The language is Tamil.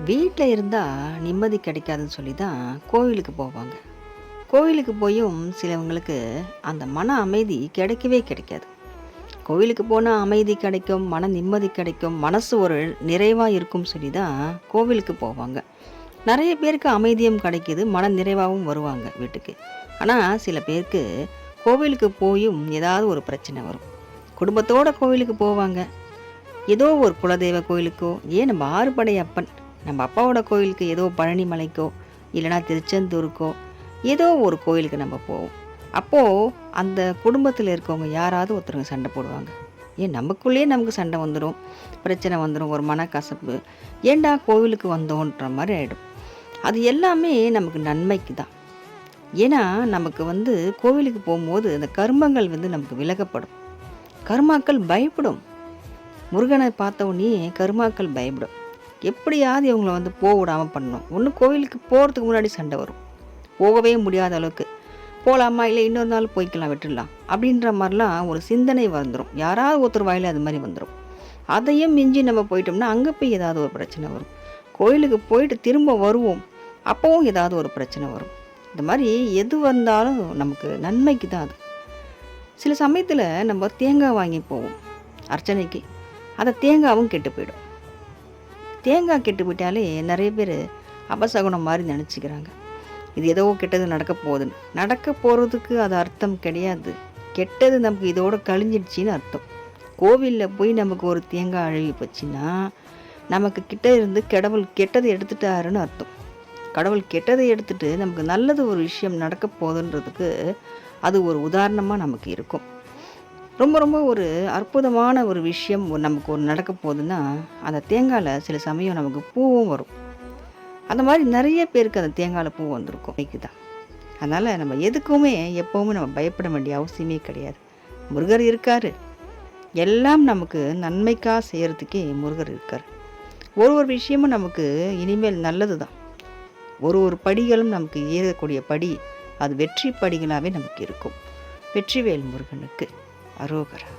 வீட்டில் இருந்தால் நிம்மதி கிடைக்காதுன்னு சொல்லி தான் கோவிலுக்கு போவாங்க. கோவிலுக்கு போயும் சிலவங்களுக்கு அந்த மன அமைதி கிடைக்கவே கிடைக்காது. கோவிலுக்கு போனால் அமைதி கிடைக்கும், மன நிம்மதி கிடைக்கும், மனசு ஒரு நிறைவாக இருக்கும் சொல்லி தான் கோவிலுக்கு போவாங்க. நிறைய பேருக்கு அமைதியும் கிடைக்கிது, மன நிறைவாகவும் வருவாங்க வீட்டுக்கு. ஆனால் சில பேருக்கு கோவிலுக்கு போயும் ஏதாவது ஒரு பிரச்சனை வரும். குடும்பத்தோட கோவிலுக்கு போவாங்க. ஏதோ ஒரு குலதெய்வ கோயிலுக்கோ, ஏன் நம்ம ஆறுபடை அப்பன் நம்ம அப்பாவோட கோயிலுக்கு, ஏதோ பழனி மலைக்கோ இல்லைனா திருச்செந்தூருக்கோ ஏதோ ஒரு கோயிலுக்கு நம்ம போவோம். அப்போது அந்த குடும்பத்தில் இருக்கவங்க யாராவது ஒருத்தருங்க சண்டை போடுவாங்க. ஏன் நமக்குள்ளேயே நமக்கு சண்டை வந்துடும், பிரச்சனை வந்துடும், ஒரு மனக்கசப்பு, ஏண்டா கோவிலுக்கு வந்தோன்ற மாதிரி ஆகிடும். அது எல்லாமே நமக்கு நன்மைக்கு தான். ஏன்னா நமக்கு கோவிலுக்கு போகும்போது அந்த கர்மங்கள் நமக்கு விலகப்படும். கர்மாக்கள் பயப்படும். முருகனை பார்த்த உடனே கர்மாக்கள் பயப்படும். எப்படியாவது இவங்களை போக விடாமல் பண்ணணும். ஒன்று கோவிலுக்கு போகிறதுக்கு முன்னாடி சண்டை வரும், போகவே முடியாத அளவுக்கு. போகலாமா, இல்லை இன்னொரு நாள் போய்க்கலாம், விட்டுடலாம் அப்படின்ற மாதிரிலாம் ஒரு சிந்தனை வந்துடும். யாராவது ஒருத்தர் வாயில் அது மாதிரி வந்துடும். அதையும் மிஞ்சி நம்ம போயிட்டோம்னா அங்கே போய் ஏதாவது ஒரு பிரச்சனை வரும். கோயிலுக்கு போயிட்டு திரும்ப வருவோம், அப்போவும் ஏதாவது ஒரு பிரச்சனை வரும். இந்த மாதிரி எது வந்தாலும் நமக்கு நன்மைக்கு தான் அது. சில சமயத்தில் நம்ம தேங்காய் வாங்கி போவோம் அர்ச்சனைக்கு, அந்த தேங்காவும் கெட்டு போயிடும். தேங்காய் கெட்டு போயிட்டாலே நிறைய பேர் அபசகுனம் மாதிரி நினச்சிக்கிறாங்க. இது ஏதோ கெட்டது நடக்க போகுதுன்னு. நடக்க போகிறதுக்கு அது அர்த்தம் கிடையாது. கெட்டது நமக்கு இதோட கழிஞ்சிடுச்சின்னு அர்த்தம். கோவிலில் போய் நமக்கு ஒரு தேங்காய் அழுகி போச்சுன்னா நமக்கு கிட்ட இருந்து கடவுள் கெட்டதை எடுத்துட்டாருன்னு அர்த்தம். கடவுள் கெட்டதை எடுத்துட்டு நமக்கு நல்லது ஒரு விஷயம் நடக்க போகுதுன்றதுக்கு அது ஒரு உதாரணமாக நமக்கு இருக்கும். ரொம்ப ரொம்ப ஒரு அற்புதமான ஒரு விஷயம் நமக்கு ஒரு நடக்க போகுதுன்னா அந்த தேங்காயில் சில சமயம் நமக்கு பூவும் வரும். அந்த மாதிரி நிறைய பேருக்கு அந்த தேங்காயில் பூ வந்திருக்கும் தான். அதனால் நம்ம எதுக்குமே எப்போவுமே நம்ம பயப்பட வேண்டிய அவசியமே கிடையாது. முருகர் இருக்கார். எல்லாம் நமக்கு நன்மைக்காக செய்கிறதுக்கே முருகர் இருக்கார். ஒரு விஷயமும் நமக்கு இனிமேல் நல்லது தான். ஒரு படிகளும் நமக்கு ஏறக்கூடிய படி அது வெற்றி படிகளாகவே நமக்கு இருக்கும். வெற்றிவேல் முருகனுக்கு அரோகரா.